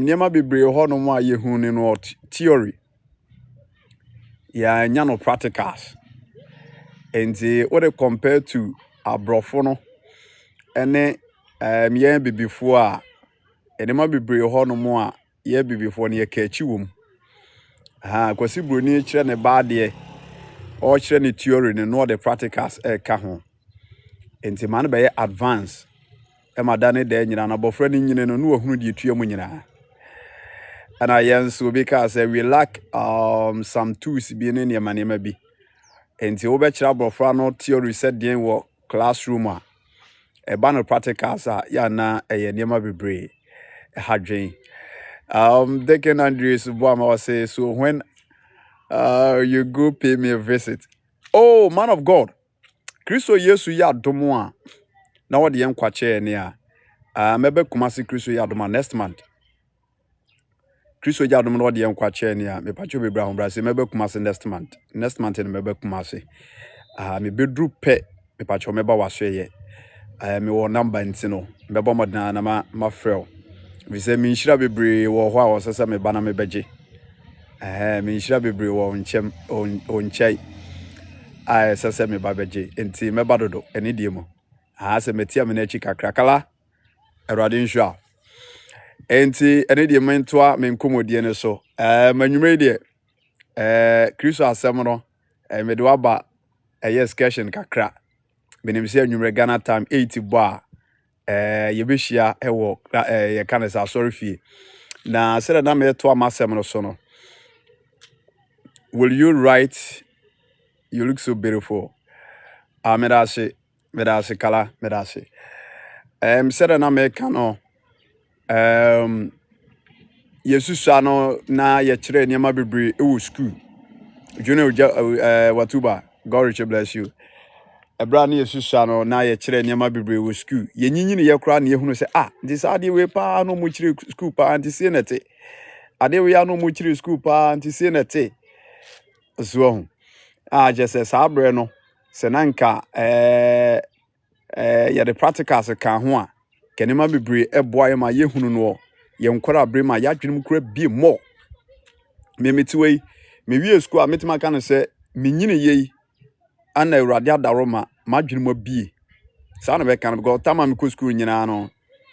Niema bebree ho no mo ayehu ni no theory. Ya nya no practicals. Enti what they compare to abrofo no ene ye bibifo a enema bebree ho no mo a ye bibifo no ye ka achi wom. Kwasi broni kire ne baade o kire ne theory no the practicals ka ho. Enti man be advance e madane de nyina na bofra ni nyine no no wahunu de tuam nyina. And I answer because we lack some tools being in your money maybe. And the overture bofra no theory said the work classroom a banner practicals ya na a near be brave a hard drain. Deacon Andrews Obama say so when you go pay me a visit. Oh man of God, Christo Yesu ya domoa. Now what the young kwache near maybe Kumasi Christo ya doma next month. Christo ya doma what the young kwache near me pacho be brown brasi maybe Kumasi next month and maybe Kumasi. Me bedru pe me pacho meba waswe ye. Me wo number ntino meba modna na ma frel. We say me nshira bebre wo ho a wo sesa me bana me beje. Me nshira bebre wo nchem onchai. Sesa me ba beje enti meba dodo eni die mu. Se metia me na chi kakra kala Erade nhwa. Enti eni die me ntoa me nkomodie ne so. Manwumre die Kristo asem no me de waba excursion kakra. Benim se anwumre Ghana time 80 boa yebehia ewo ye kanesa sorry fie. Na said na me to amasem no so no. Will you write you look so beautiful? Medase kala medase. Said na me kano Yesusa no na ye kire niam bebre e wo school. Junior Watuba, God rich bless you. Ebra na Yesusa no na ye kire niam bebre wo school. Ye nyinyini ye kra na ye hunu se this ade we pa no mu kire school pa anti se nete. Ade we ya no mu kire school pa anti se nete. So just say sabre no se nanka ya the practicals ka ho a kenema bebre e boa ma ye hunu no ye nkora abre ma ya dwene mu kura bi mo me metiwe me wie school a metima ka no se me nyine ye ana Awurade adaro ma dwene mu bie sa no be kan go tama me ko school nyina no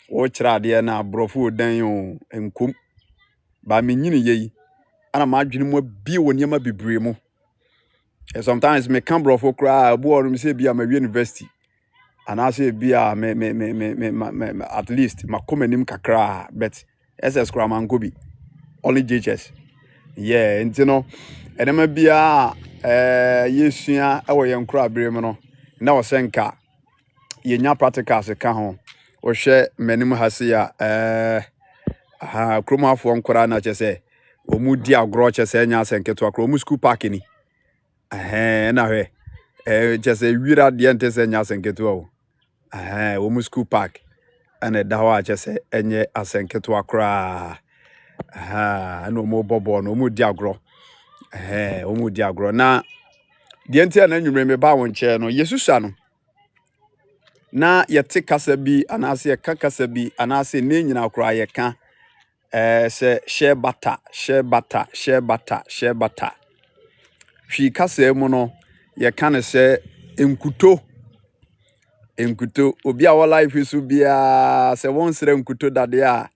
wo kira ade na brofo dan yo enkom ba me nyine ye ana ma dwene mu bie wo niam bebre mu. Sometimes me can brofo kra abu or me say bia ma university and I say bia me at least ma komanim kakra but SS kra man go bi only JHS yeah ntino enema bia yesua e wo ye nkra abrem no na wo senka ye nya practicals ka ho wo hwe manim hase ya kromafo nkra na chese omu di agro chese nya senketo akro omu school park ni na hwe chese wira de ntese nya senketo o omu school park and dawa chese enye asenketo akra no mo bobo no mu di agro omu di agro na de ntia na nwumre me ba won che no Yesusa no na yete kasa bi anase kakasa bi anase ne nyina akra ye ka se shea butter hwi kasa mu no ye ka ne se enkuto obi a wo life su bia se won sere enkuto dade a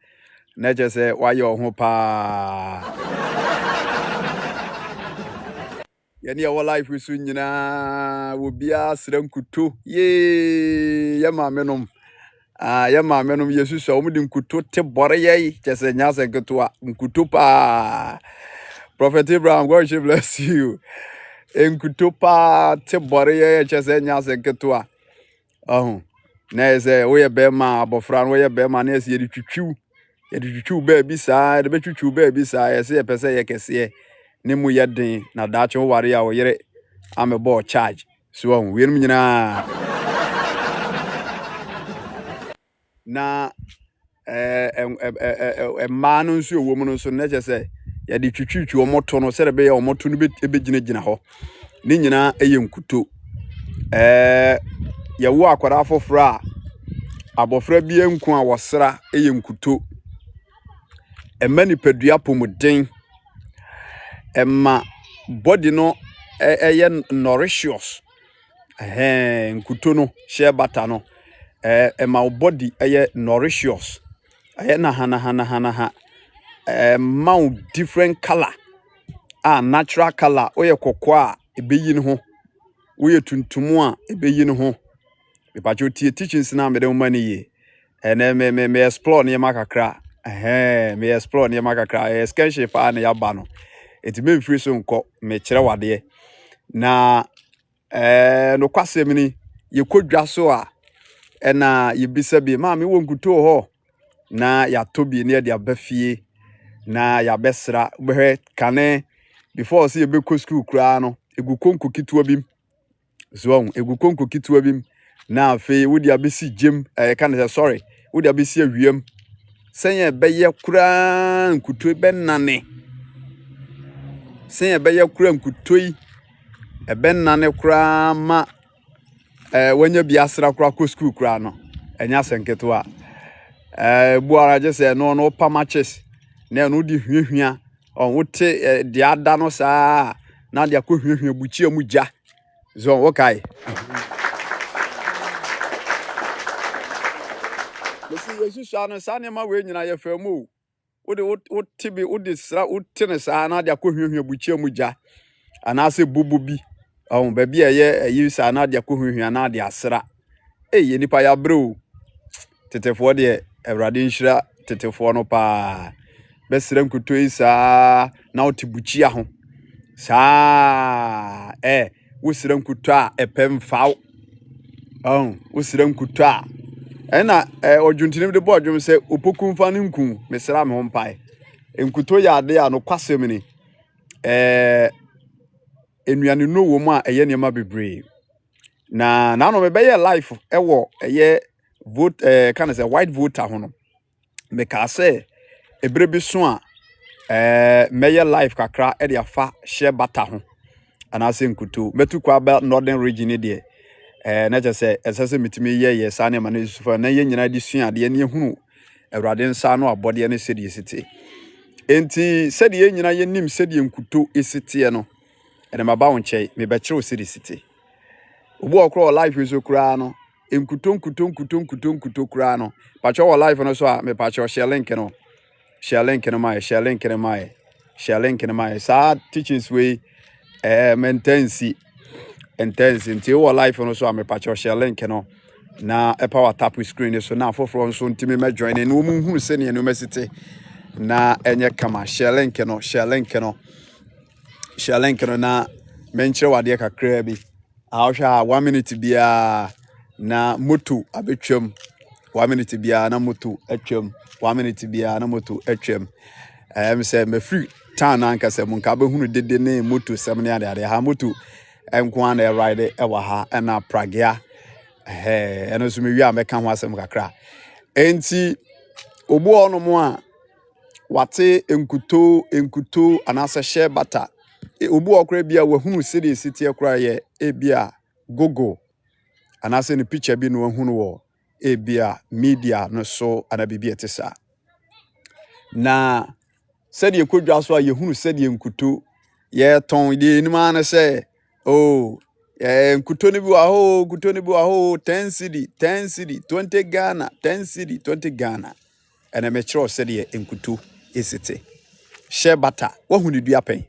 na je se wa ye ho pa yani wo life su nyina wo bia sere enkuto ye ma menom ya ma menom Yesusa o mu di enkuto te bore ye je se nya se keto a enkuto pa Prophet Abraham, God bless you. Enkuto pa te bore ye je se nya se keto a na eze wo ye be ma abofra no ye be ma na ese ye twitwiw ba bi saa de be twitwiw ba bi saa ese ye pese ye kese ne mu ye den na daache wo ware ya wo yere amebo charge so we num nyina na ma no nso wo mu no so na kese ye de twitwiw wo moto no se de be ye wo moto no be gina ho ne nyina eye nkuto ye wo akwara afofra abofra bi enku a wosra eye nkuto ɛma nipadua pomuden ɛma body no ɛyɛ nourishes nkuto no shea butter no ɛma body ɛyɛ nourishes ɛyɛ na hana ma different color natural color oyɛ kɔkɔɔ a ebeyi ne ho oyɛ tuntum a ebeyi ne ho mepacho tie teachings na me de mani ye ene me explore ne makakra me explore ne makakra sketch pa na yaba no enti me mfiri so nko me kire wade na no kwasem ni ye kodwa so a na ye bisa bi ma me won kuto ho na ya tobi ne de abafie na ya besra behwe kane before see ye be ko school kura no egu konko kitua bim so egu konko kitua bim na fe wodi abesi gem kan say sorry wodi abesi awiem senya beye kura nkuto be nane senya beye kura nkutoi ebe nane kura ma wanya biasra kura ko school kura no enya senketo a buara je say no pa matches na no di hwehwia wote de ada no saa na de akohwehwia buchia mu ja zo wokai Yesu shano sane ma we nyina ye famu wo tibi wo de sra wo tene saa na de akohwehwia buchia mu ja anase bubu bi ba bia ye ayi saa na de akohwehwia na de asra ye nipa ya bro tetefo de Awurade nhira tetefo no pa besra nkutoi saa na wo tibuchia ho saa wo sra nkuto a epem faw wo sra nkuto a ena odwuntini de bo odwum se opoku mfa ne nku mesra me ho mpai nkuto ya ade a no kwasem ni enuane no wo mu a eye niam bebre na no me be ye life ewo eye vote kan say white voter ho no me ka say ebre bi so a meye life kakra e de afa share butter ho anase nkuto metu kwa ba northern region de na je say esese mitimi ye sa ne ma na yusufa na ye nyina di sua de ne ehunu Awurade nsa no abode ne sedi siti enti sedi ye nyina ye nim sedi nkuto esiti no ene maba wo nche me be kire sedi siti obu okro life so kura no nkuto kura no pacho wo life no so a me pacho share link no my sa teachings we intense nti wo life no so am pacho share link no na e power tap screen so na foforo so ntimi ma join no mu hunu se ne university na enye kama share link no na menchire wade kakra bi ahwa 1 minute bia na moto abetwam 1 minute bia na moto atwam 1 minute bia na moto atwam say me free town anka se mun ka be hunu dede ne moto sem ne ade ha moto enko na ride ewa ha na pragia eno so me wi a meka ho asem kakra enti obu ono mo a wate enkuto anasa share butter obu okra bia wahunu sedi siti ekra ye ebia gogo anasa ni picture bi no wahunu wo ebia media no so anabibi etesa na sedi ekodwa so a yehunu sedi enkuto ye ton de nima na se nkuto ni bi wa ho 10 cedi 20 Ghana 10 cedi 20 Ghana ena me kire sedi enkuto esite share butter wahunu dua pen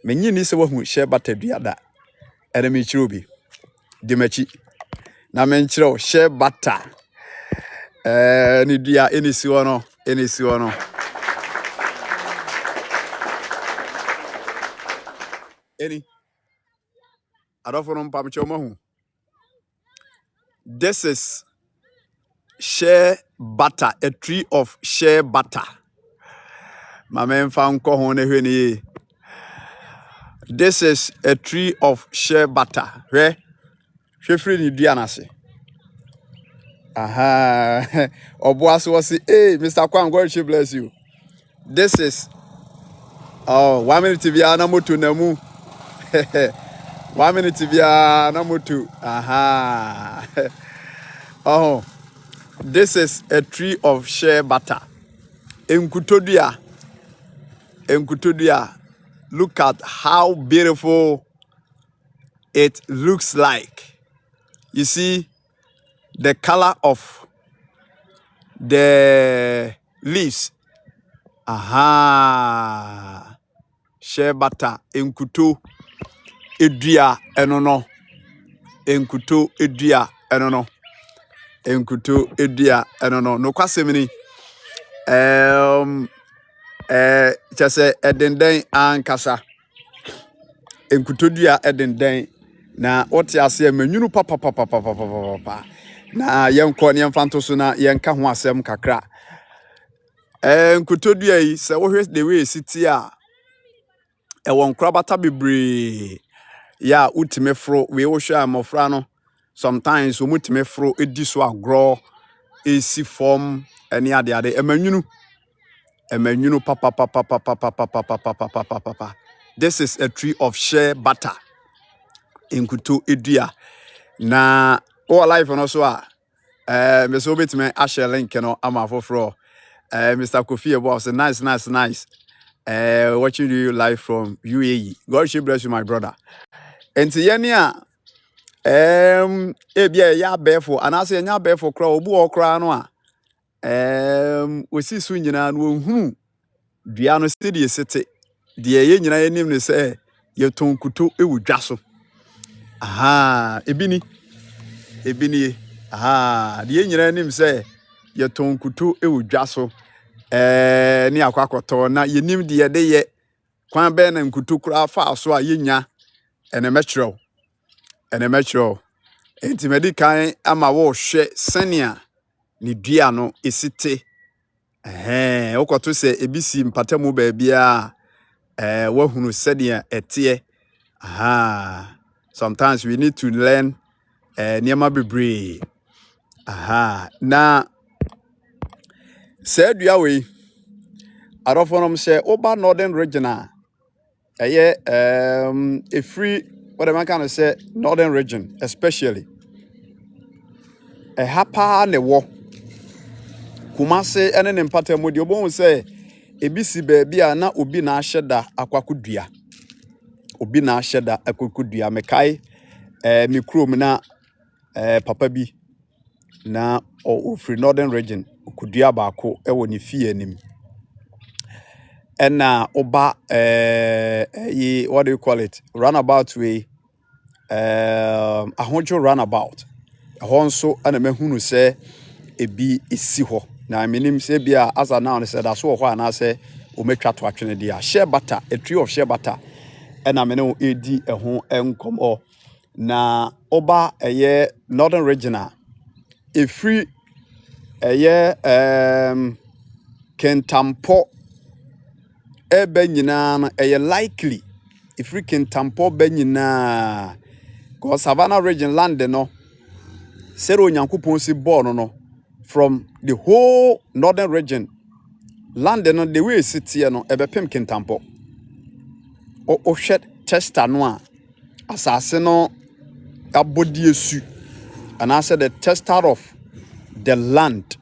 menyi ni se wahunu share butter dua da ena me kire obi de machi na me kire share butter ni dua enisi wono eni adofo pam chomo. This is shea butter, a tree of shea butter. My man found kohone. This is a tree of shea butter. Where? Free ni dianase. Aha. Obuaso was hey, Mr. Kwan, God she bless you. This is 1 minute bia na moto na mu. 1 minute bia na moto. Aha. This is a tree of shea butter. Enkutodua. Enkutodua. Look at how beautiful it looks like. You see the color of the leaves. Aha. Shea butter. Enkuto edua enono. Enkuto edua enono. Enkuto edua enono. No kwasemini. Chase edenden ankasa. Enkutodua edenden na ote ase manyunu papa na yenko ne yemfanto so na yenka ho asem kakra. Enkutodua yi se wo hwe the way city a won krabata bebre ya utime fro we wo hwe amofra no sometimes wo mutime fro edi so agro esi form ene ade emanyunu papa. This is a tree of shea butter. Enkuto edua na all life no so a me so betime a share link no ama foforo Mr. Kofi boss nice watching you live from UAE. God should bless you, my brother. And yenia ebia ya befo anase nya befo kra obu okra no a osi su nyina no ohunu dua no steady sete de ye nyina yenim ne se ye tonkuto ewu dwa so. Aha ebini aha de ye nyina yenim se ye tonkuto ewu dwa so. Ni akwakoto na yenim de ye de ye kwan be na nkuto kura fa so a yenya ene metro enti medikan ama wo hwe senia ni dua no esite okoto se ebisi mpatamu ba bia wahunu senia etie. Aha sometimes we need to learn niema bebre. Aha na se dua we arofonom se oba northern region a a free what am I kind of say northern region especially a hapa ne wo Kumase ene ne mpatamu de obon se ebisi ba bia na obi na ahyeda akwakudua mekai mi krom na papa bi na o free northern region kudua baako ewo ni fie anim ena oba what do you call it runabout way ahonjo runabout honso ana mahunu se ebi esi ho na menim se bia asa now ne se da so ho ana se o metwa to atwene dia shea butter a tree of shea butter ena me ne edi ho enkomo na oba northern regional a free kentampo ebe nyina na likely if free kentampo be nyina go savannah region land no sero nyankopon si born no from the whole northern region land no the way city no ebe pem kentampo o shed tester no a asase no abodi esu and I said the tester of the land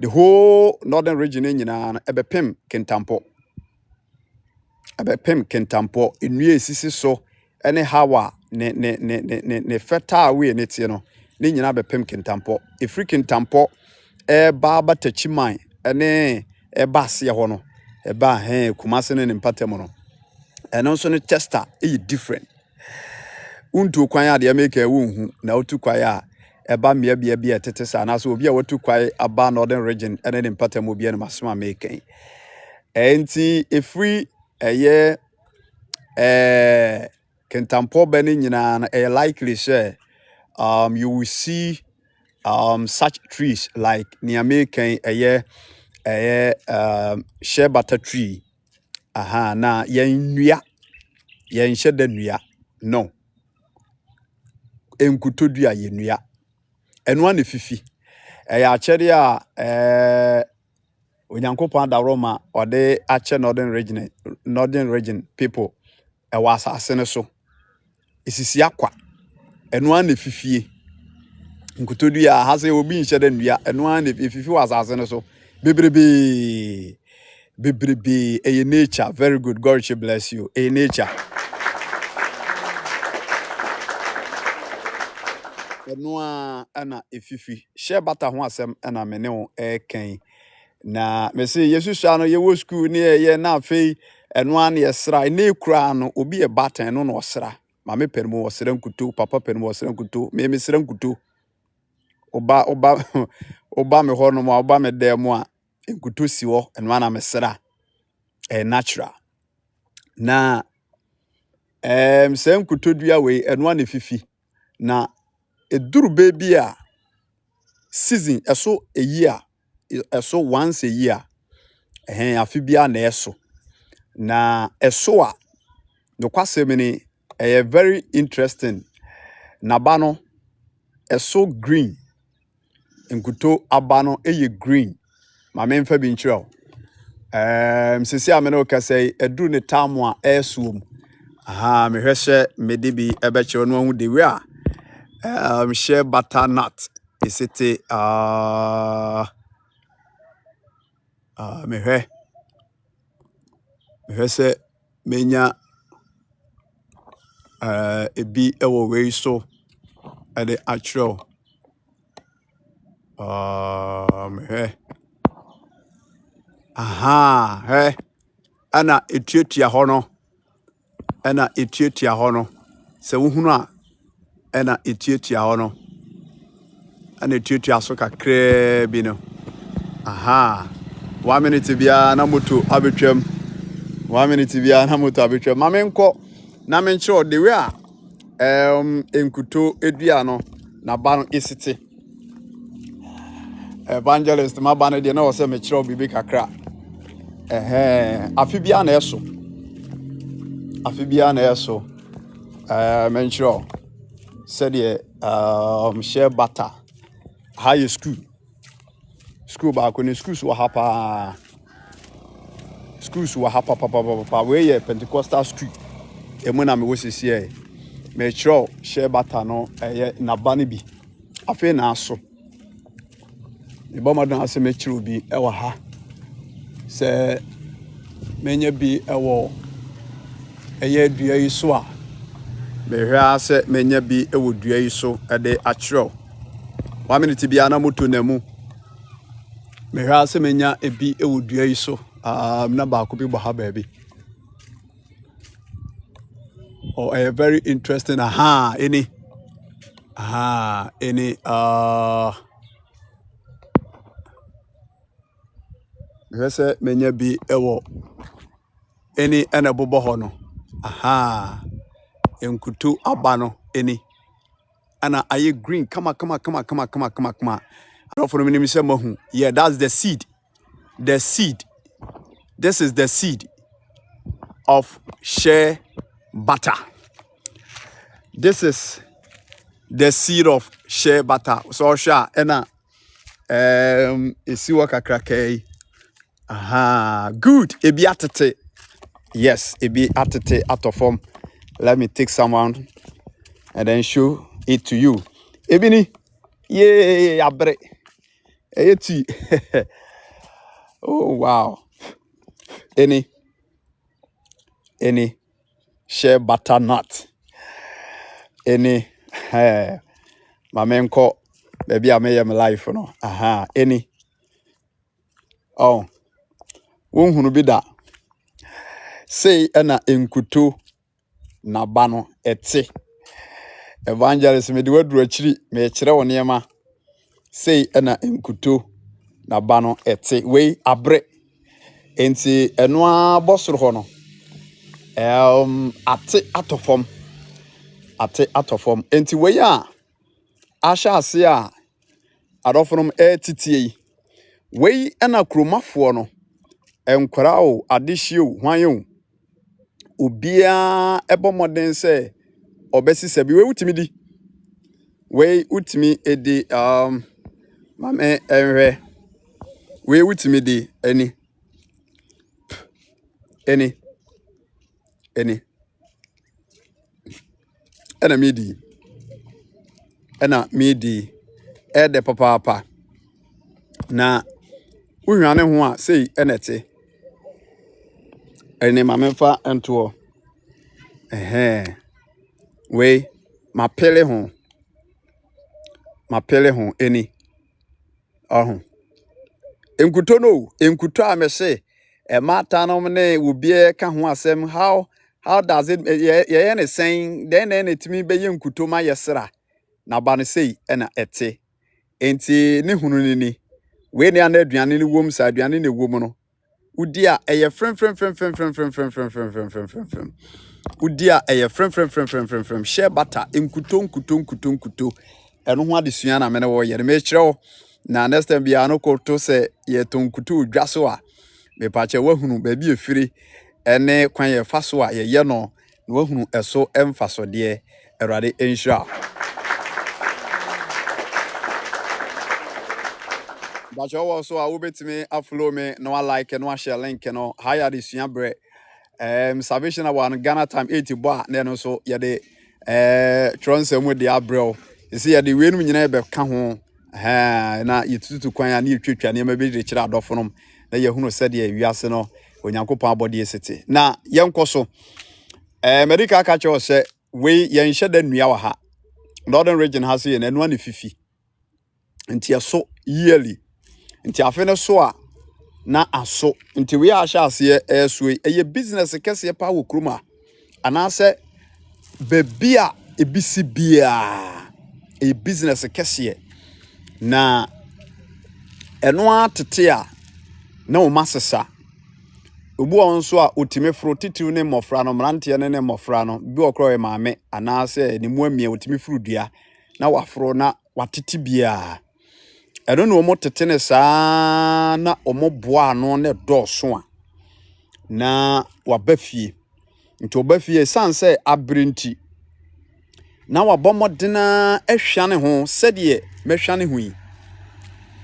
the whole northern region nyina ebe pem kentampo enue esisi so ene hawa ne fertile we ne tie no ne nyina be pem kentampo efri kentampo ba batachiman ene ba se ho no ba kumase ne mpatem no eno so ne tester different untu kwan ya de make wonhu na otu kwai a eba mia bia tetesa na so obi a watu kwai aba northern region ene ne mpatem obi ene masema make enti efri kentampo beni nyina na likely say you will see such trees like Niamey shea butter tree. Aha na yen sheda nua no enkutodua yenua eno ane fifi achede a onyankopon adaroma ode ache northern region people was asase so esisi akwa eno ane fifie nkutodua hase obi nhyeda nua eno ane fifi was asase so bebrebe bebrebe a nature. Very good. God should bless you. A nature. Noa ana efifi share bata ho asem ana me ne wo eken na me se yesu sha no ye wo school ne ye na afei eno na ye sra ne kura no obi e bata no na osra ma me pere mo osra nkuto papa pere mo osra nkuto me sra nkuto oba oba me ho no mo oba me dem a nkuto si ho eno na me sra natural na se nkuto dua we eno na efifi na eduru baby a season eso a year eso once a year afi bia na eso na eso a no kwasem ni very interesting na ba no eso green nkuto aba no green ma me mfa bi nkyerɛw sisi a me no ka say edu ne time a esuom aha me hwehye me de bi ebe kyerɛw no hu de we a share butternut isete me se menya ebi ewo we so ade actual me aha ana etuatua ho no ana etuatua ho no se wo hunu a ana etuatua ho no ana etuatua so kakra bi no aha 1 minute bia na moto abetwam 1 minute bia na moto abetwam ma me nko na me nkyerɛ de we a enkuto edua no na ba no isite evangelist ma ba no de na wo se me kyerɛ bibi kakra afi bia na eso me nkyerɛ said the share butter high school ba ko ni schools wa hapa papa we ye Pentecostal school emu na me wo sisi me kyerɛ share butter no na ba ne bi afi na aso e ba madan ase me kyerɛ bi e wa ha se menya bi e wo dua yi so a me hwa se menya bi e wo dua yi so e de akyerɛ 1 minute bia na moto na mu me hwa se menya ebi e wo dua yi so na ba ko bi bo ha ba bi very interesting any se menya bi e wo any ena bobo ho no enkutu aba no any ana aye green kama I don't for me say mahu yeah that's the seed this is the seed of shea butter. This is the seed of shea butter. So sha ena isi waka krake good ebi atete. Yes, ebi atete out of form. Let me take someone and then show it to you. Ebini yeah abre eti oh wow any shea butternut any my menko baby I may my life no any oh won hunu bi da say na enkuto na ba no ete evangelist me de waduru akiri me kire wo niema say na enkuto na ba no ete we abre enti eno a bosoro ho no ate atofom enti we a ahya ase a adofonom titie we na kromafo no enkwara o adehye o hwan o obia ebomoden se obesi sabi we utimi di we utimi edi mame enhwe we utimi di any ena midi ede papa na uhwane ho a sei enete ene mamefa ento we mapele ho eni enkuto no enkuto amese mata no ne ubie ka ho asem how does it ye ne saying then etimi be ye nkuto ma yesra na ba ne sei na ete enti ne hunu ni we ne ana aduane ne wom sa aduane ne wom no udi a eye frem udi a eye frem share butter nkuto eno ho adesua na me ne wo ye ne me kire wo na next time bia no koto se ye tonkuto dwa so a me pa che wahunu ba bi efiri ene kwan ye fa so a ye no na wahunu eso emfaso de erade enhira ba che wo so a wo betimi aflow me no like no share link no higher desua bre salvation one Ghana time 80 boa na no so ye de tronsem with the abrel you see ye de we no nyina be ka ho na yetutu kwan ya na yetwetwa ne ma be de kira adofonom na ye hunu se de wiase no onyankopon abode esete na ye nkoso medical ka che se we ye nhye da nnua wa ha northern region ha so ye na enu ane fifi nti eso yearly nti afe ne so a na aso nti we a sha ase eso eye business kese pa wo kruma anase bebia ebisi bia e business kese na eno atete a na o masesa obu on so a otime fro titiw ne mofra no mrante ne mofra no bi okro e maame anase ne mu amia otime fru dua na wafro na watete bia eno no mo tete ne saa na omo boa no ne doso a na wabafie nti obafie sanse abrinti na wabomodena ehwane ho sede mehwane ho yi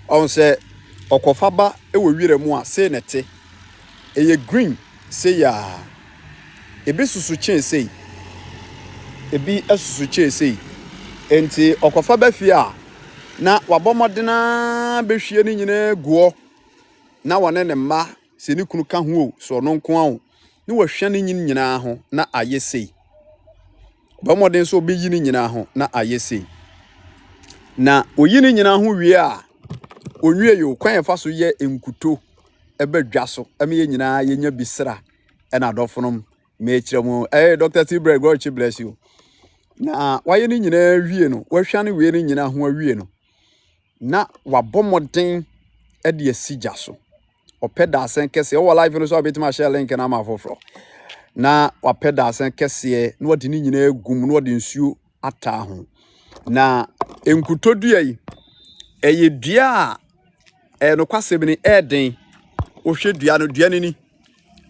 on se okofaba ewo wire mu a se nete eye green se ya ebi susu chen sei ebi asusu chen sei enti okofaba fie a na wabomodena behwie ni nyina guo na wone ne mma se ni kunu ka ho so no nko awo ni wahwe ni nyina ho na ayesei bomoden so obeyi ni nyina ho na ayesei na oyi ni nyina ho wie a onwie yo kwan fa so ye enkuto ebadwa so ame nyina yenya bisra na adofonom me kiremu Dr. Tibre God bless you na waye ni nyina wie no wahwa ni wie ni nyina ho awie no na wabomoden de asigya so opeda asen kese o live no so abetima share link na ma foforo na wapeda asen kese na wodi ni nyina egum na wodi nsuo ata ho na enkutodua yi eye dua a no kwasem ni eden ohwe dua no dua ni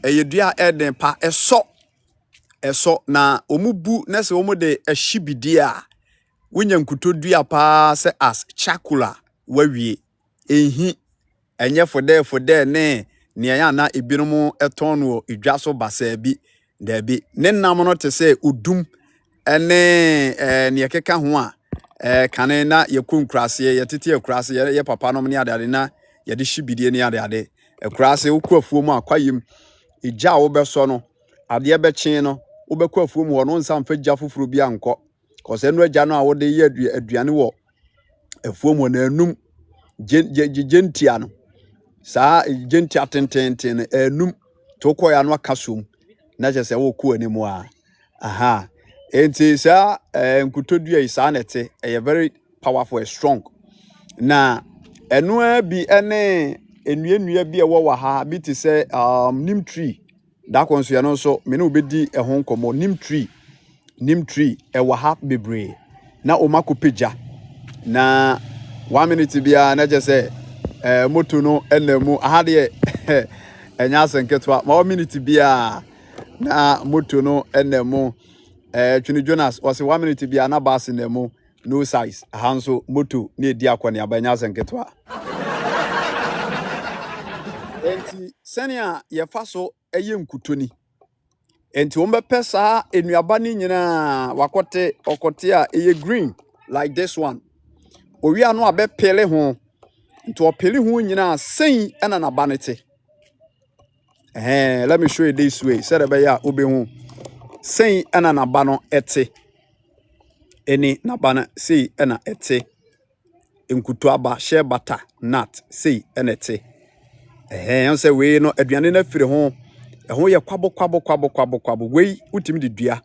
eye dua eden pa eso na omubu na se omu de ahibidi a wonya nkutodua pa se as chakula wawie ehi enye fode ne ya na ebinom eton no edwa so basa bi da bi ne nam no te se udum ene ne yekeka ho a kane na yekunkrase yetete akurase ye papa no ne ade na ye de hibidie ne ade akurase wokuafuo mu akwayem ija wo beso no ade be kyen no wo bekuafuo mu ho no nsa mfa gya foforo bi anko kose no agya no a wo de ye aduane wo afuo mu na anum gentia no sa gentia tententen enum to koya no akasom na je se wo ku animu a aha enti sa nkutodua isa nete very powerful and strong na enu bi ene enua bi ewo ha bi ti se nim tree da konso ya no so me ne obedi ehon komo nim tree ewo ha bebre na omakopeja na 1 minute bia na je se moto no enemu ahade enya asenketwa ma 1 minute bia na moto no enemu Twini Jonas was 1 minute bia na bus nemu no size hanso moto na edi akwane abanya asenketwa enti senia ye faso eye nkutoni enti wo mbepesa enuaba ni nyina wakote okote a eye green like this one owi anu abepele ho nti opele ho nyina sen ena na banete Let me show you this way. Said about ya obi hu. Say ena nabano ete. Eni nabana say ena ete. Nkutu aba shea butter nut say ena ete. On say we no aduane na firi ho. Ho ye kwabo we utimi de dua.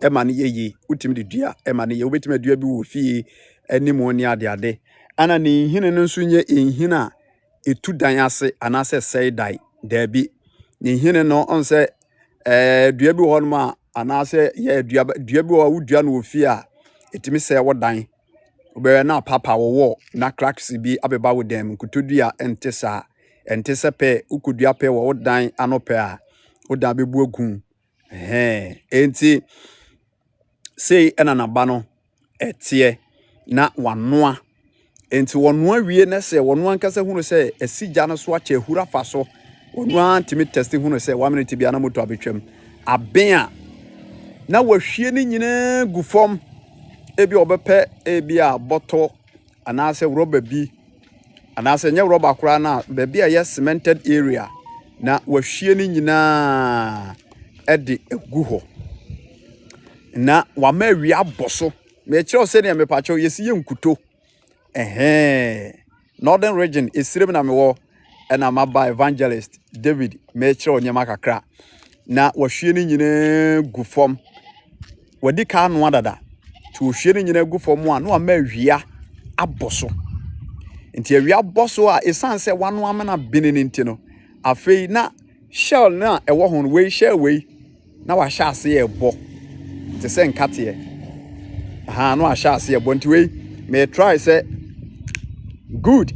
Ema ne ye utimi de dua ema ne ye obetimi dua bi wo fie animu ni ade ana ne nhine no nso nye nhina etu dan ase anase sei dai dabi ne nhine no on say dua bi ho no ma anase ye dua bi wo dua no wo fie a etimi sei wo dan obewe na papa wo na cracks bi abeba wo dem nkutodua entesa pe ukudua pe wo dan anope a wo dan bebu agun enti sei ena naba no etie na wanoa enti wanoa wie na se wanoa nkasa hunu se esigya no so ache hura fa so wanoa ntimi testing hunu se 1 minute bia na moto abetwam aben a na wahwie ni nyina gu fom ebi obepe ebi a bottle anase rubber bi anase nye rubber kura na bebi a yes cemented area na wahwie ni nyina edi egu ho na wama wi aboso me kire se ne me pacho yesi ye nkuto northern region esirem na me wo na maba evangelist David me kire onyema kakra na wahwie ni nyina gu fom wadi ka no adada ti wahwie ni nyina gu fom a na wama wi aboso nti wi aboso a esanse wano amana binini nti no afei na shell na ewo ho we shell we na wa sha ase ye bo te se nkate no a sha ase ye bo nti we me try say good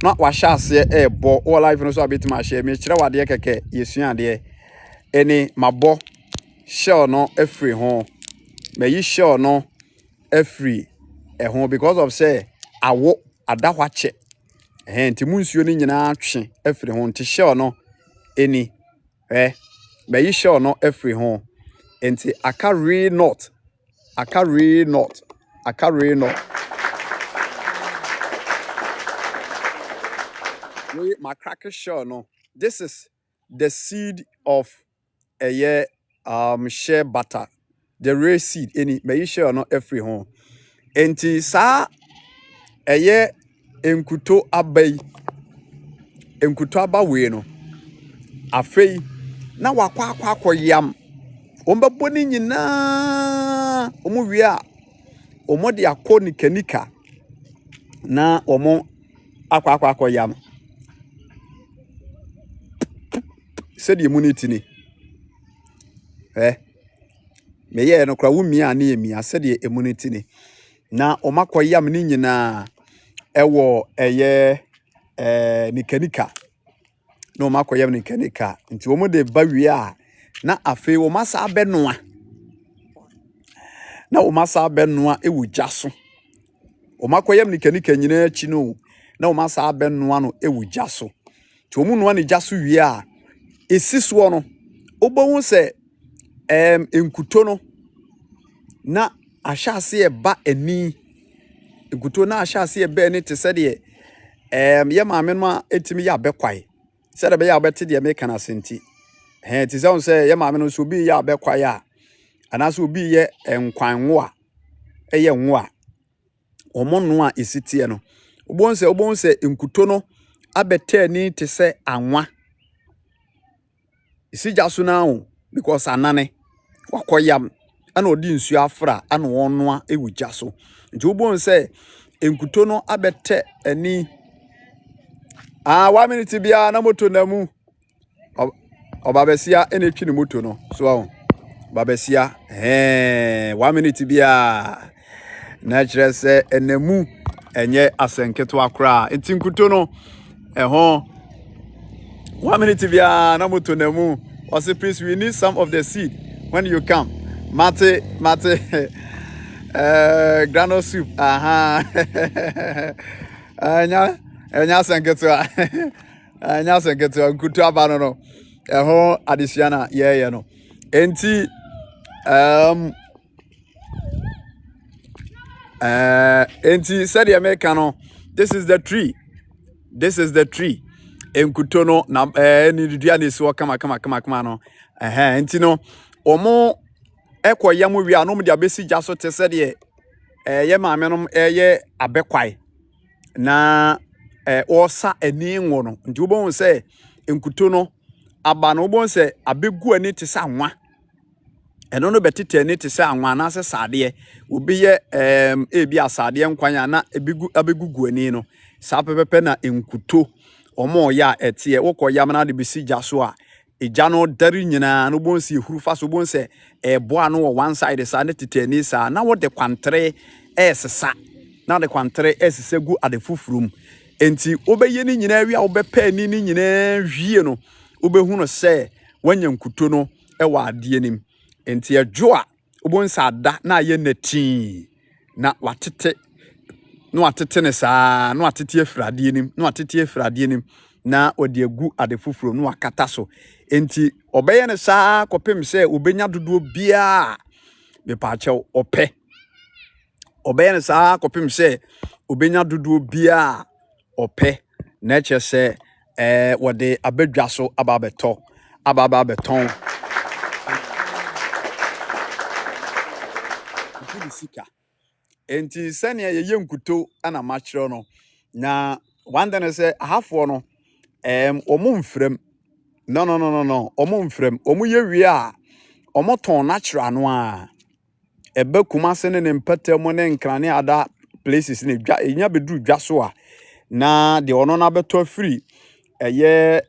na wa sha ase e bo all life no so abetima share me kire wade keke yesua de eni mabo shell no afri ho me yi shell no afri ho because of say awo adahwache nti munsuo ni nyina twe afri ho nti shell no eni me yi shell no afri ho nti akari not we my cracker shell no this is the seed of a year shea butter the raw seed any me yi shell no afri ho nti sa eye enkuto aba we no afei na wakwa yam ombabo ni nyina omo wi a omo de akọ nikanika na omo akwa yam said immunity ni me ye no kra wo mia na emi said immunity ni na omakọ yam ni nyina ewo eye nikanika no omakọ yam nikanika nti omo de ba wi a na afei wo masa abenoa na wo masa abenoa ewu jaso omakọ yam nikanika nyina achi no na wo masa abenoa no ewu jaso ti omu noa ne jaso wi a esiso no obohu se enkuto no na ahyase e ba ani enkuto na ahyase e ba ani te se de ye maame no etimi ya bekwai se de be ya beti de me kana senti ti se on se ye maame no so bi ya bekwai a anaso obi ye enkwanwo a eye nwo a omono a esitie no obon se enkuto no abeta ani te se anwa isija so na because anane wakoyam ana odi nsu afra ana wonnoa ewuja so nti obon se enkuto no abete ani 1 minute bia na moto na mu obabesia ene twi ne moto no so babesia 1 minute bia na kire se enemu enye asenketo akra nti enkuto no 1 minute bia na moto na mu or say please we need some of the seed when you come mate grano soup enya senketo enya senketo nkutu abano no adisiana ye no enti enti said the American no this is the tree enkuto no na ni dua na esi kama no enti no omo ekoya mo wi anom de abesi gya so te se de ye maame nom ye abekwai na osa ani ngo no nti wobon se enkuto no aba no wobon se abegu ani te se anwa eno no betete ani te se anwa na se sade obi ye ebi asade nkwanya na abegugu ani no sa pepepe na enkuto omo ya etie wokoyam na de besi gya so a eja no dari nyina no wobon se ehuru fa so wobon se boa no one side sa ne tete ani sa na wo de kwantre esesa na de kwantre esesa gu ade fufurum enti obeye ni nyina wi a obepa ni nyina hwie no obehu no se wanya nkuto no wa ade anim enti adwo a obonsa ada na ye nati na watete no watete ne saa no watete afrade anim no watete afrade anim na odi agu ade fufurum no wakata so enti obeye ne saa kopem se obenya dodo bia me pa chew ope obeye ne saa kopem se obenya dodo bia ope na che se wode abadwa so ababa beton sika enti sene ye nkuto ana machiro no na wanda ne se ahafo no omo mfrem no omo mfrem omo ye wie a omo ton natural no a ebe kuma se ne mpatam ne nkrane ada places ne dwa enya beduru dwa so a na de ono na beto afiri eye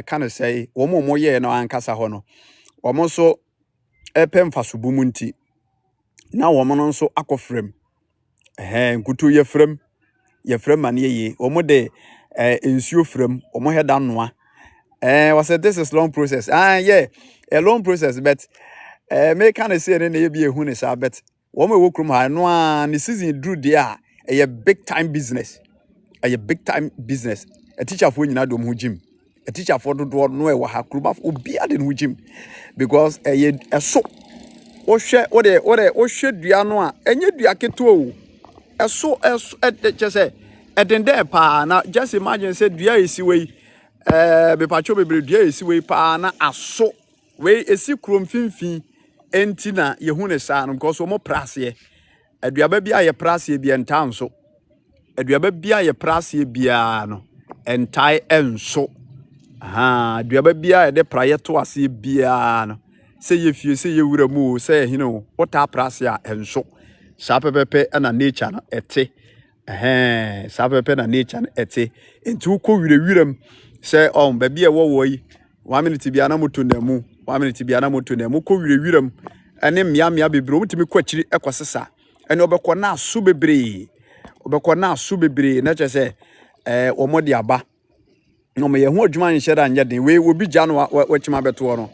can say omo ye no ankasa ho no omo so epem fasobu munti na womo no nso akofrem nkutu ye frem ane ye omo de ensuo frem omo heda noa was said this is long process yeah a long process but me can say ne ye bi ehu ne sa but womo wokrum ha no a ne season drew there a big time business a teacher for nyina dom ho gym a teacher for do no e wa ha kruba obi ade no gym because so o hwe dua no a enye dua keto o eso je say edende pa na just imagine say dua esi we be pacho bebre dua esi we pa na aso we esi krom finfin enti na yehu ne sa no because o mo prase aduaba bia ye prase bia ntanso aduaba bia ye prase bia no entai enso aduaba bia ye de praye to ase bia no se ye fie se ye wura mu se hino wota prase a enso sa pepepe na nature no ete sa pepepe na nature no ete enti uko wiram se ba bia wo yi 1 minute bia na moto na mu 1 minute bia na moto na mu ko wiram ene mia bebre omutimi kwachiri ekosesa ene obekọ na aso bebre na che se omodi aba no me ye ho adwuma nhyere anya den we obi gya no wachima beto no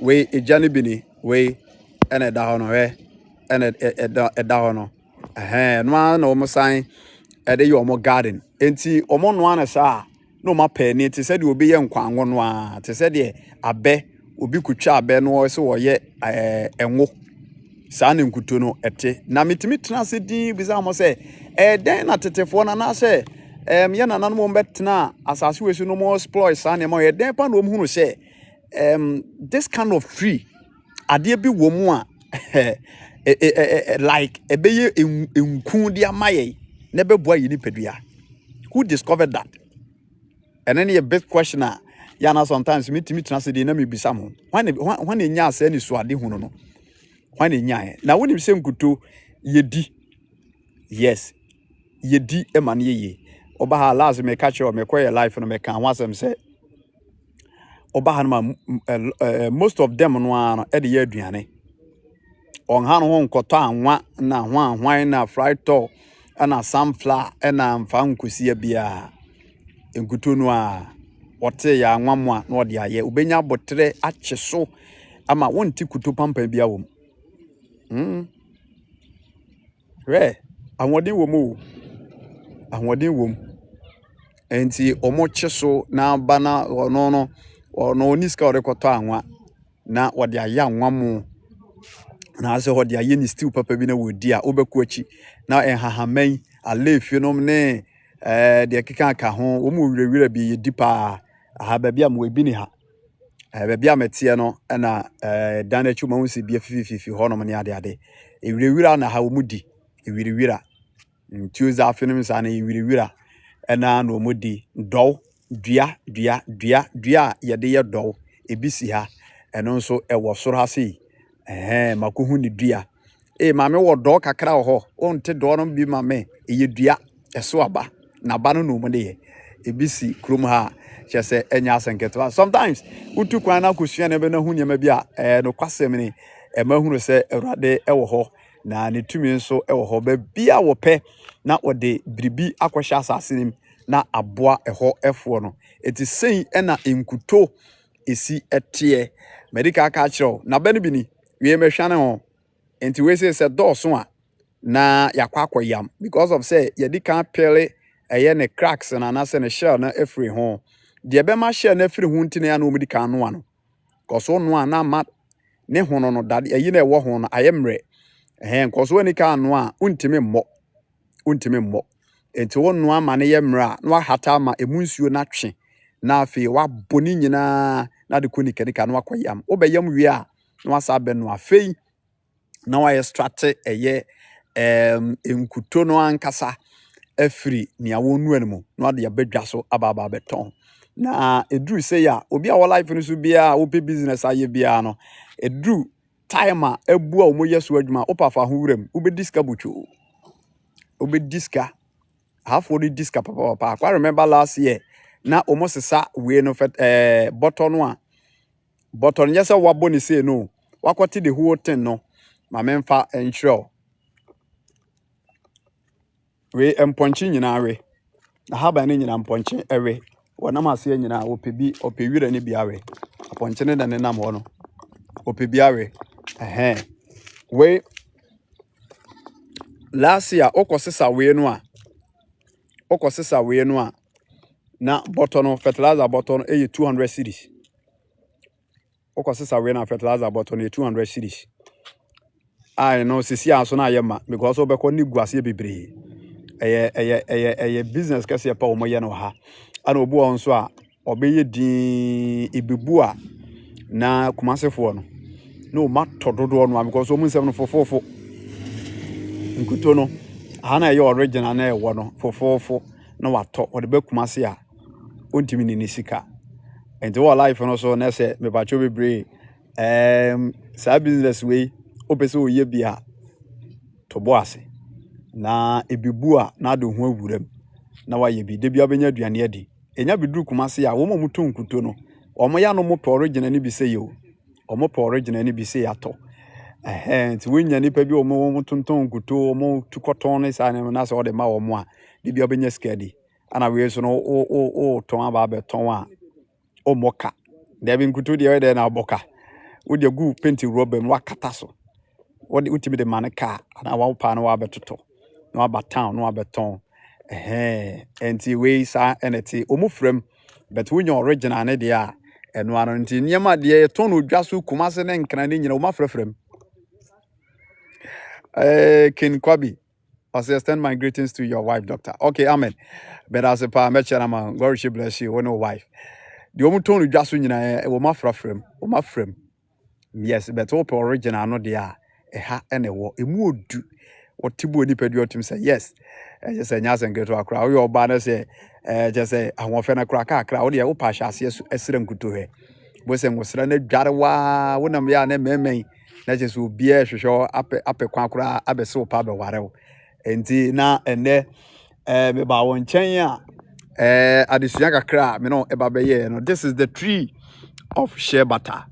we egya ne bini we ene da ho no ene eda ho no no na omo san ede ye omo garden enti omo no ana sa no ma pa ni te se de obi ye nkwanwo no a te se de abe obi kutwa abe no so wo ye enwo sa ne nkuto no ete na mitimi tena se din biza mo se den na tetefo na na se ye na nanom betena asase we so no mo exploit sa ne mo ye den pa no mu hunu se this kind of tree ade bi wo mu a like ebeye enku dia maye na beboa yi ni pedua who discovered that and then a big question ya na sometimes mitimi tena se din na me bisa mo when enya ase ni so ade hunu no when enya na wonim se nkuto yedi yes yedi emane ye oba ha last me catch you me koye life no me kan wasem say oba ha no most of them no ano e de ye aduane on ha no nkoto anwa na hwan na fried to na sunflower na mfa nkosia bia nkuto no a wote ya anwa mo a no de aye obenya botre acheso ama wonti kuto pampa bia wom awodin wom enti omo cheso na bana ono niska orekoto anwa na wode aya anwa mo na ase wode aye ni stew papa bi na wodi a obeku achi na enhahaman alefie nom ne de keka ka ho wo mu wirewira bi ye dipa aha ba bia mo ebi ni ha ba bia metie no na dan achu ma hunsi bia fifififi ho no ne ade wirewira na ha wo mu di wirewira Tuesday afternoon sa na wirewira na no mu di dɔw dua ye de ye dɔw ebi si ha eno nso ewo soro ha sei makohu ni dua maame wo dɔw kakra ho onte dɔw no bi maame eye dua eso aba na ba no no mu de ye ebi si krom ha chese enya asenketo sometimes utu kwan na kosua na be na hu niam bi a no kwasem ni mahunu se awurade ewo ho na ne tumi nso ewo ho ba bia wo pe na ode biribi akwhya asase nim na aboa eho efo no eti sei na enkuto esi etie medical ka kiro na ba no bi ni wie mehwane ho enti we se dɔɔso a na yakwakoyam because of say yedi kan pele ne cracks na se ne shell na efiri ho de be ma shell na efiri ho ntine ya na omedi kan no ano koso no a na ma ne hono no dade ayi na ewo ho no ayemre koso ani kan no a untime mmɔ enti wo no ama ne yemra na hata ma emunsuo na twe na afi wa boni nyina na de koni kenika na akoyam obeyam wie a na wasa be no afei na wa extract enkuto no ankasa afiri nia wonu anmu na de abadwa so ababa beton na edru say ya obi a wo life no so bia wo pe business aye bia no edru time a ebu a wo yeso adwuma opafa ho wuram wo be diska bucho wo be diska half wo diska papa I remember last year na almost sa we no button yes wa boni say no wakwati the whole thing no ma memfa ensure we emponchi nyina we na haba ne nyina mponchi ewe wona mase nyina opebi opewira ne biawe aponchi ne da ne nam ho no opebiawe we last year okosesa we no a na bottle fertilizer bottle 200 cedis okosesa we na fertilizer bottle 200 cedis I know sisi aso na yema because obekọ ni guase bebre eye business kase pa o moye no ha ana obu on so a obeye din ibebu a na kumasefo no no matododo no because o mu nsem no fofofo nkuto no ana ye original na ewo no fofofo na wato o de be kumase a ontimi ni sika enti wo life no so na se me bacho bebre sa business we opese oye bia to boase na ebibu a na do ho awuram na waye bi de bia benya aduane adi enya biduru kumase a wo mo to nkuto no omo ya no mo to original ni bi se yo omo to original ni bi se ya to nti wenya nipa bi omo tonton nkuto omo tukoton ne sa na so de ma omo a de bia benya skadi ana we so no o ton aba be ton a omoka de bi nkuto de we de na aboka wo de gu penti rubber no akata so what the ultimate man car and our pan wa betoto no about town no abeton enti we sa eneti omufrem but when your original ne dia eno ano nti nyema de ton odwaso kumase ne nkran ne nyina o mafrefrem Kin Kwabi I say extend my greetings to your wife doctor okay amen but as a pa mechara man God she bless you no wife the omuton odwaso nyina e o mafrem yes but o original no dia ha ene wo emu odu otibu oni pedi otim say yes just say nyasen geto akra wo oba na say just say ahwofe na kra kakra wo de wo pa hyase esira nkuto he bo se ngosra na dwarewa wonam ya na memen na just obi e hwehwe ape kwa akra abese wo pa be warew enti na ene me ba won chen a adesua kakra me no eba be ye no this is the tree of shea butter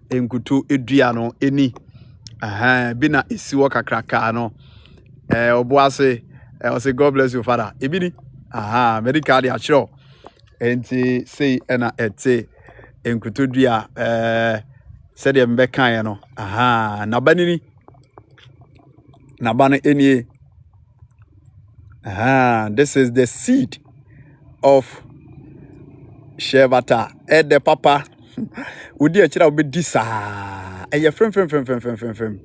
enkuto edua no eni bina isiwo kakraka no obuase o say God bless you father ebini medical dia chiro enti say na ete enkutodua se de mbekan no na banini na bana enie this is the seed of shea butter the papa udi a chira obedi sa frem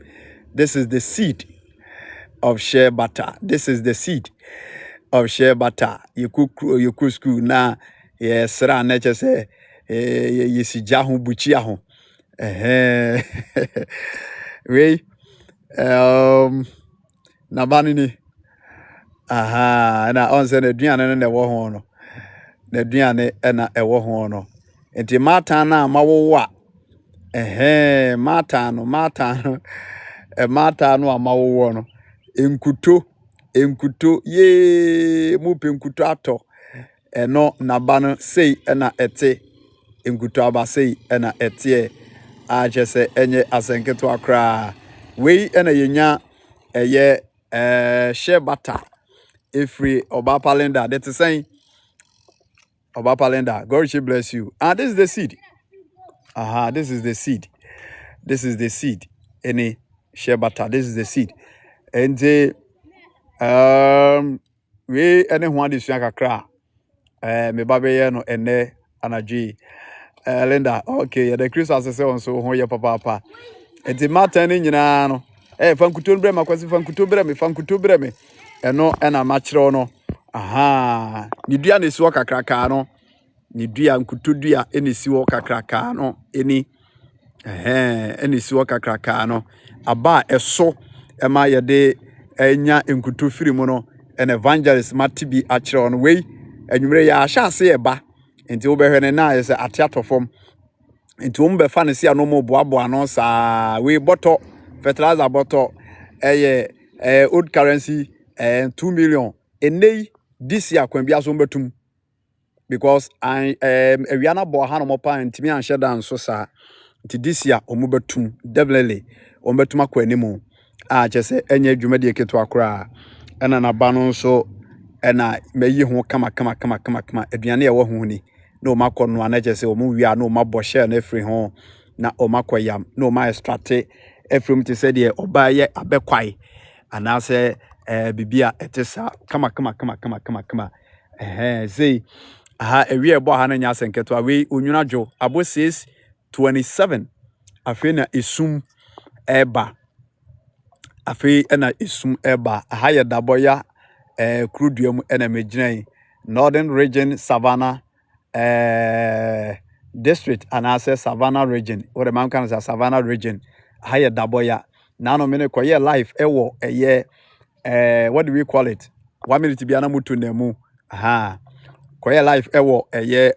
this is the seed of shea butter this is the seed of shea butter. You cook school na sra na che say yesija ho buchi aho. We na bani ni na on say na aduane na ewo ho no. Na aduane na ewo ho no. Enti mata na mawowo a mata no mata no amawowo no enkuto ye mu pe enkuto ato eno naba no sei na ete enkuto aba sei na ete a jese enye asenketo akra we na yenya eye shea butter every oba palenda that is saying oba palenda God should bless you. This is the seed. This is the seed. This is the seed. Any shea butter. This is the seed. And we any one is kakra. Me babe no ene anaji. Linda, okay, the Christmas say on so ho ye papa. And the matter ni nyina no. Fankuto bre makwasi fankuto bre me fankuto bre me. Eno na machro no. Ni dua ne si wo kakraka no. Ni dua nkuto dua eni si wo kakraka no. Eni eni si wo kakraka no. Aba eso ema ye de enya nkuto firi mu no. En evangelist matibi achro no we enwumre ya ahya se eba. Enti wo behwe na ye se atiato fom. Enti wo mbe fa ne se ano mo boaboa no sa we boto fertilizer boto old currency 2 million enei this year kwan bia so mbetum because I ewiana bo ha no mopa ntimi anhye dan so sa nti this year omubetum definitely ombetum akwanimu chese enye adwumade eketo akora ena na ba no so ena meyi ho kama aduane ewo ho ni na o makọ no na chese o mu wia na o mabọ share na free ho na o makoyam na o ma extract efrom te se de oba ye abekwai anase bibia etesa kama say ewie ebo ha na nya senketo awe onwunajo abo says 27 afi na esum eba afi na esum eba ha ye daboya kruduam na meginan Northern Region Savannah district anase Savannah region or the man can say Savannah region ha ye daboya na no me ne koye life ewo what do we call it 1 minute bia na mutu na mu koye life ewo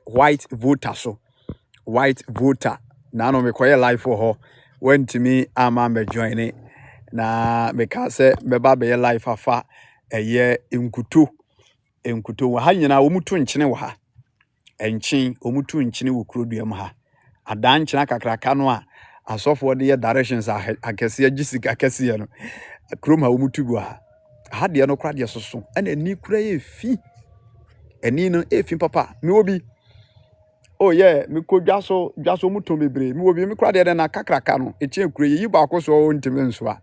white voter so white voter na no me koye life for ho when to me ama me join it na me ka say me ba be life afa enkuto ha nyina wo mutu nkyene wo ha enchin wo mutu nkyene wo kuroduam ha adan nkyena kakraka no a asofo de directions akese agisika akese no krom ha wo mutu bu ha de no kra de soso ana ani kura ye fi ani no efi papa me obi oh yeah me ko dwaso muto bebre me obi me kra de na kakraka no echi kura yi ba akoso wo ntime nso a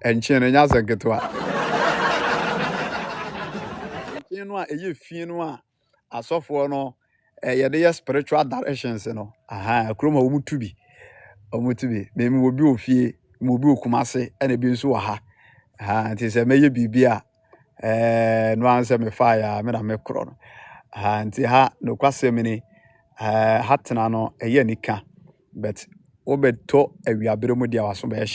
enchin no nya sanketo a enchin no a eye fi no a asofo no ye de spiritual directions no krom ha wo mutu bi me obi ofie me obi okumase ana bi nso wa ha nti se meye bibia no anse me fire me na me kro no nti ha no kwase me ni hatena no eye nika but obeto awiabere mu dia waso be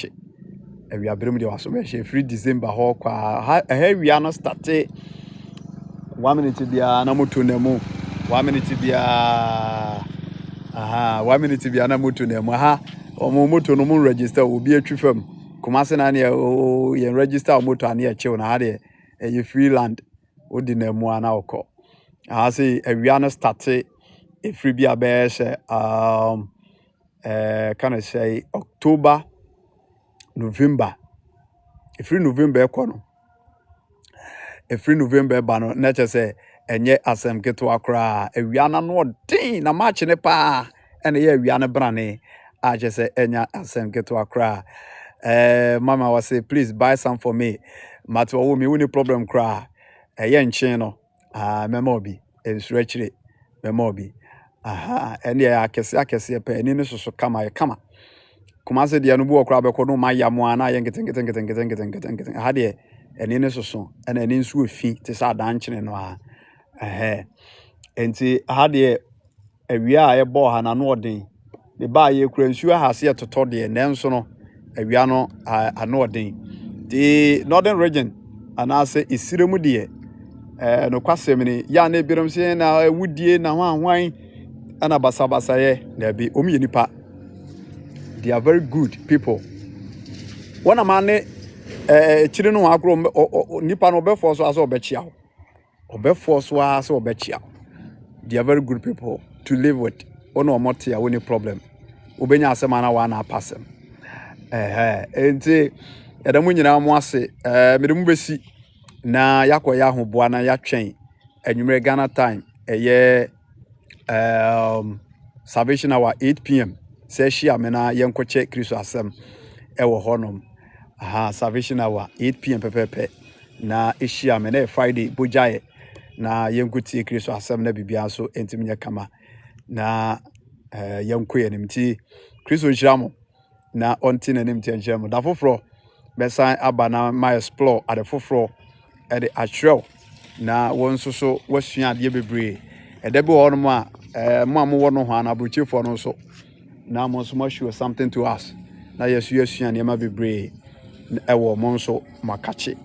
hye free December ho kwa ha wia no start 1 minute bia na moto na mu 1 minute bia 1 minute bia na moto na mu omo moto no mu register obi atwifam kumase na ne ye register moto ane e chew na ha de ye free land odi na mu ana okọ say awia no start free bia be can I say October November free November ekọ no free November ba no na che say enye asem keto akra awia na no din na match ne pa ene ye awia ne brane a che say enya asem keto akra mama was say please buy some for me matter wo me woni problem kra eye nchen no memo bi ensu akire memo bi ene ya akese pa eni ne soso kama kuma se de no bu okra be ko no ma ya mo ana ye ngeten ha de eni ne soso ena eni nso efi te sa danchene no a enti ha de awia a yebo ha na no odin me ba ye kura nsuo ha se etoto de nenso no awia no ano odin the northern region anase isiremu de no kwasem ni ya na ebirom se na awudie na hwan ana basa ye na bi omi nipa. They are very good people. One amane chiri no akro nipa no be force aso obechia. Obe force wa aso obechia. They are very good people to live with. Ono omote ya any problem. Obenya asema na wa na pasem. Enti edamu nyina mo ase medemu besi na yakoya hoboa na ya twen anwumre Ghana time salvation hour 8 p.m. say shea me na yenkoche Kristo asem ewo honom salvation hour 8 p.m. pepepe na shea me na Friday bojaye na yenkuti Kristo asem na bibia so entimnya kama na yenkoye nimti Kristo njamo na onti na nimti njamo da foforo besan aba na my explore at the foforo at the actual na wonso so wasua de bebre edebe honom a mo wo no ho na abrochefo no so na mo so show something to us na yesu asua ne ma bebre ewo mo nso makache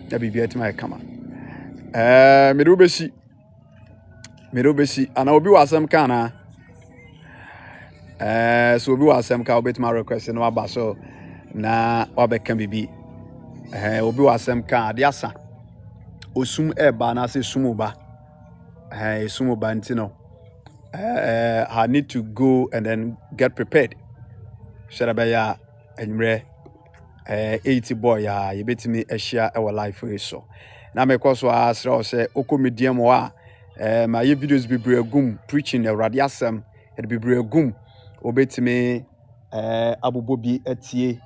na bibia tima kama medobesi ana obi wasam kana so obi wasam ka obetima request no aba so na wabeka bibi obi wasam ka ade asa osum eba na se sumuba sumuba ntino I need to go and then get prepared. Shadabaya enre 80 boy ya yebetimi ehia e life so. Na me kwaso asra o se okomediam wa my videos bibre agum preaching the radiasem e bibre agum obetimi abubobi atie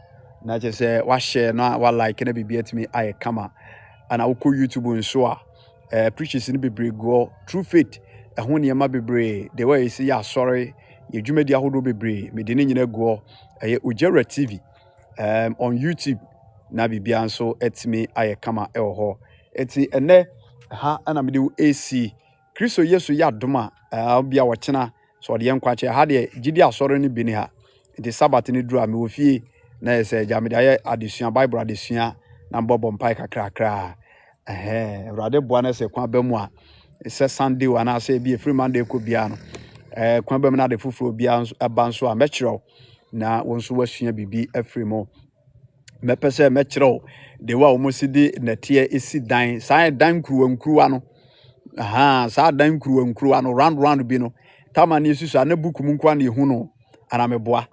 na je se wa share na wa like na bibi atimi aye kama ana uko YouTube nso a preachers ni bibre go true faith ehun niam bebre the way see ya sorry ye dwumadi ahodo bebre me de ne nyina go Ojera TV on YouTube na bibia nso etimi aye kama ho eti ene ha ana me de AC Kristo Yesu ya doma bia wo chena so de yankwache ha de gidi asoro ni bini ha enti sabat ni duru me ofie na yese jamede aye adesua Bible adesua na mbobom pai kakra Rade boa na se kwa bamu a se Sunday wana se bi free Monday ko bia no kwa bamu na de fufuro bia abanso a mechiro na wonso wasua bibi afri mo mepese mechiro de wa omosidi natie esi dan sai dan kruwa no saa dan kruwa no round bi no tama na yesu sa na buku mu nkwa na yehu no ana meboa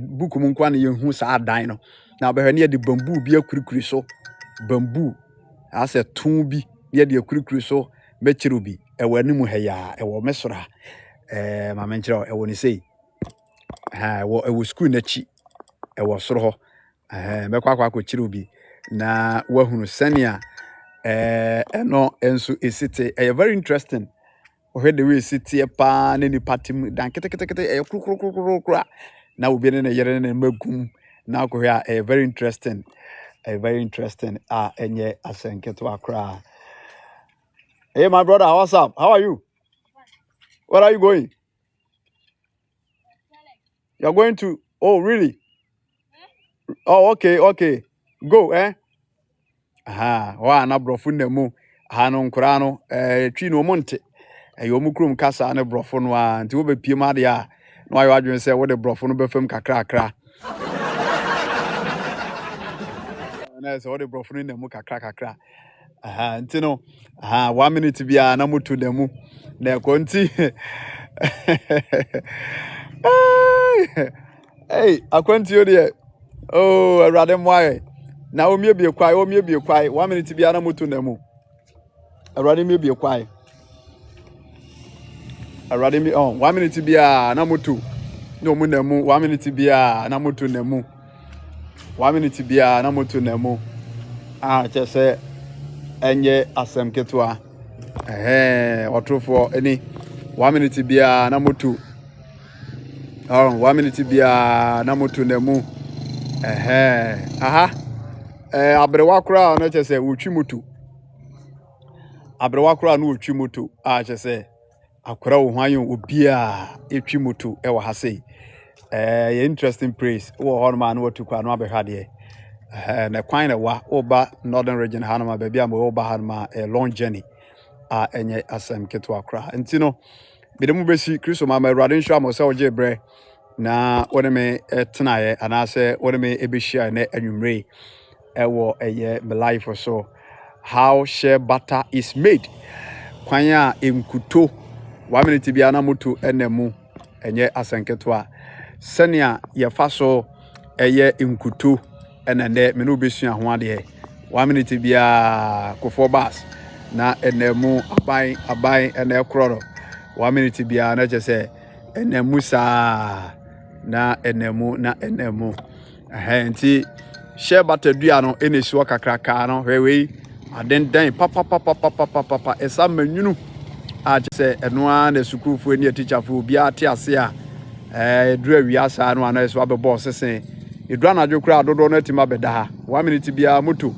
buku mu nkwa na yehu saa dan no na behwe ne de bamboo bi akurikuri so bamboo ase tun bi ye de akurikuri so mechiro bi ewo animu heya ewo mesora ma menchiro ewo ni sei ewo school na chi ewo soro ho mekwa chiro bi na wahunu senia eno enso esite very interesting o the way esite pa na ni patim dan kete kru na obi ne yere ne magum na ko very interesting enye asenketo akra. Hey my brother, what's up? How are you? Where are you going? You're going to Oh really? Oh okay. Go wa na brofo nemu no nkura no twi no monte yo mukrum kasa na brofo no a nti wo be pie ma de a no ayo adwen se wo de brofo no be fam kakra na se wo de brofo no nemu kakra nti no 1 minute bia na mutu nemu na konti hey akwanti yo de awrade moaye na omiebie kwai 1 minute bia na mutu nemu awrade miebie kwai awrade mi 1 minute bia na mutu no mu nemu 1 minute bia na mutu nemu 1 minute bia na mutu nemu chese enye asem ketwa otrofo eni 1 minute bia na mutu 1 minute bia na mutu nemu abrewa kura no che se wotwi mutu abrewa kura no wotwi mutu a che se akora wo hwan obia etwi mutu e wo ha sei interesting praise wo ho no ma no watu kwa no abehwade na kwan na wa oba northern region ha no ma bia ma oba ha no ma a long journey enye asem keto akra enti no bide mu besi kristo ma awurade nhwa mo se oje bre na wone me tenaye anase wone me ebehia na anwumre ewo eye me life so how shea butter is made kwanya enkuto 1 minute bia na mutu enemu enye asenketo a senia ye fa so eye enkuto enende me no besua ho ade 1 minute bia kofo bas na enemu abai ene ekroro 1 minute bia na chese enemu sa na enemu nti shea butter dua no enesiwo kakraka no hwewei adendan papa esa manwunu a chese enoa na sukufu eni teacherfu bia te ase a edura wiasa no ana eso abebo sesen edura na dwokura dodo no atima beda ha 1 minute bia moto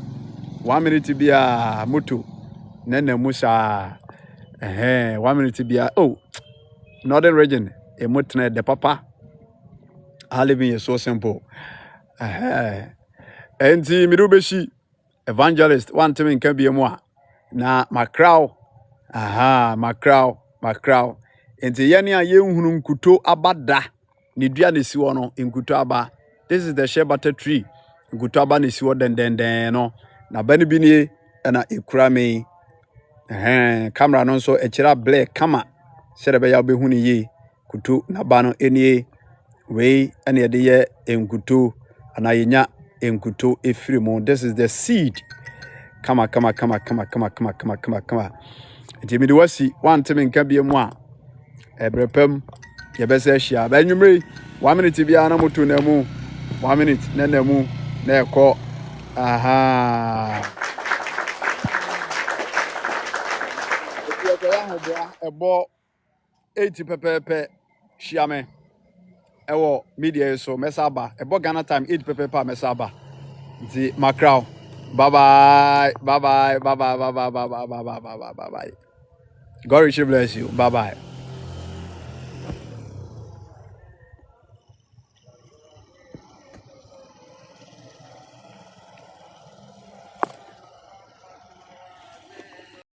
1 minute bia moto nenemu sa 1 minute bia northern region emotene de papa living is so simple enti mirubeshi evangelist one time nka biemu a na macrow macrow enti yene a yenhunu nkuto abada ne dua ne siwo no nkuto aba. This is the shea butter tree nkuto aba ne siwo dendenden no na bani bi nie na ekura me camera no so ekira black kama serebe ya obehunu yi kuto na ba no enie we ene ye de ye enkuto ana yenya enkuto efirimo. This is the seed kama enti mi de wasi one time nka biemu a ebrepam ye bese hia ba nwumre 1 minute bia na moto na mu 1 minute na mu na ekọ ebo 80 pepepe hia me ewo media so mesaba ebo Ghana time 8 pepepe mesaba nti macrow bye bye. God richly bless you. Bye bye.